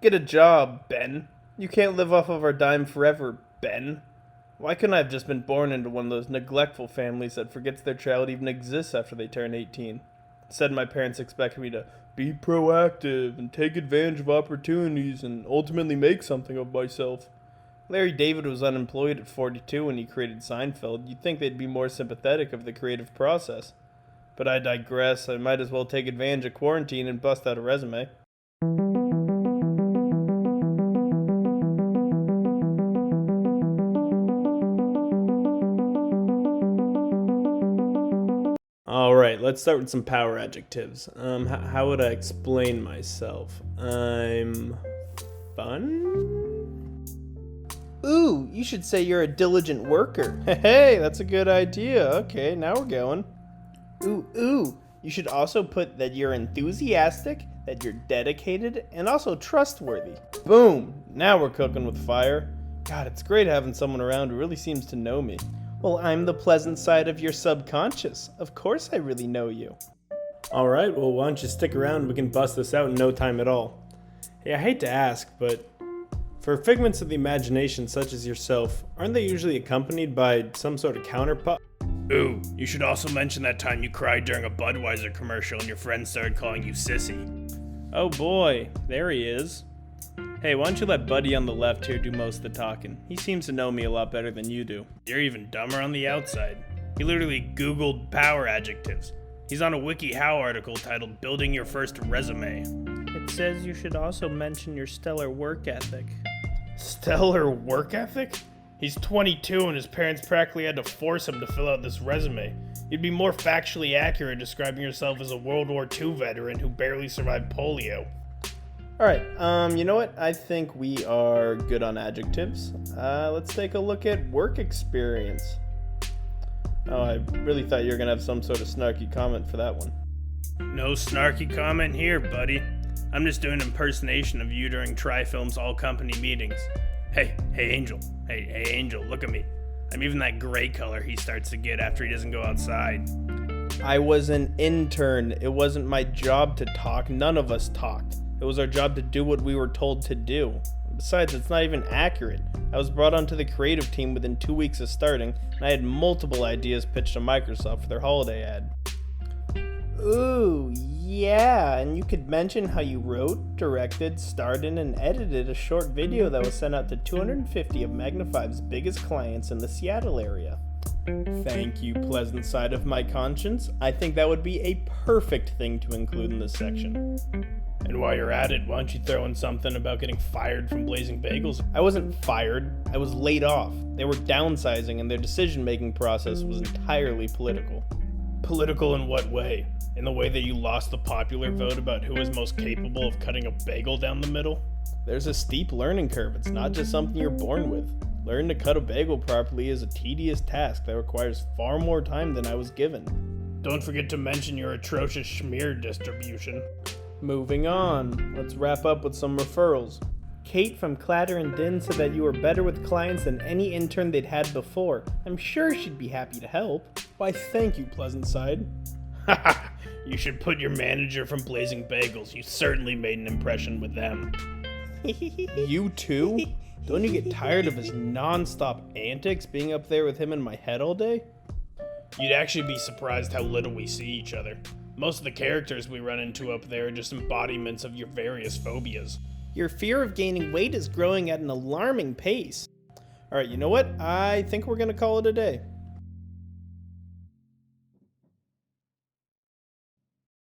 Get a job, Ben. You can't live off of our dime forever, Ben. Why couldn't I have just been born into one of those neglectful families that forgets their child even exists after they turn 18? Instead, my parents expected me to be proactive and take advantage of opportunities and ultimately make something of myself. Larry David was unemployed at 42 when he created Seinfeld. You'd think they'd be more sympathetic of the creative process. But I digress. I might as well take advantage of quarantine and bust out a resume. Alright, let's start with some power adjectives. How would I explain myself? I'm fun? Ooh, you should say you're a diligent worker. Hey, that's a good idea. Okay, now we're going. Ooh, you should also put that you're enthusiastic, that you're dedicated, and also trustworthy. Boom, now we're cooking with fire. God, it's great having someone around who really seems to know me. Well, I'm the pleasant side of your subconscious. Of course I really know you. Alright, well, why don't you stick around and we can bust this out in no time at all. Hey, I hate to ask, but for figments of the imagination such as yourself, aren't they usually accompanied by some sort of counterpart? Ooh, you should also mention that time you cried during a Budweiser commercial and your friends started calling you sissy. Oh boy, there he is. Hey, why don't you let Buddy on the left here do most of the talking? He seems to know me a lot better than you do. You're even dumber on the outside. He literally Googled power adjectives. He's on a WikiHow article titled Building Your First Resume. It says you should also mention your stellar work ethic. Stellar work ethic? He's 22 and his parents practically had to force him to fill out this resume. You'd be more factually accurate describing yourself as a World War II veteran who barely survived polio. Alright, you know what? I think we are good on adjectives. Let's take a look at work experience. Oh, I really thought you were going to have some sort of snarky comment for that one. No snarky comment here, buddy. I'm just doing an impersonation of you during Tri-Film's all-company meetings. Hey, Angel. Hey, Angel, look at me. I'm even that gray color he starts to get after he doesn't go outside. I was an intern. It wasn't my job to talk. None of us talked. It was our job to do what we were told to do. Besides, it's not even accurate. I was brought onto the creative team within 2 weeks of starting, and I had multiple ideas pitched to Microsoft for their holiday ad. Ooh, yeah, and you could mention how you wrote, directed, starred in, and edited a short video that was sent out to 250 of Magna5's biggest clients in the Seattle area. Thank you, pleasant side of my conscience. I think that would be a perfect thing to include in this section. And while you're at it, why don't you throw in something about getting fired from Blazing Bagels? I wasn't fired, I was laid off. They were downsizing and their decision-making process was entirely political. Political in what way? In the way that you lost the popular vote about who is most capable of cutting a bagel down the middle? There's a steep learning curve. It's not just something you're born with. Learning to cut a bagel properly is a tedious task that requires far more time than I was given. Don't forget to mention your atrocious schmear distribution. Moving on, let's wrap up with some referrals. Kate from Clatter and Din said that you were better with clients than any intern they'd had before. I'm sure she'd be happy to help. Why, thank you, pleasant side. Haha, you should put your manager from Blazing Bagels. You certainly made an impression with them. You too? Don't you get tired of his non-stop antics being up there with him in my head all day? You'd actually be surprised how little we see each other. Most of the characters we run into up there are just embodiments of your various phobias. Your fear of gaining weight is growing at an alarming pace. Alright, you know what? I think we're gonna call it a day.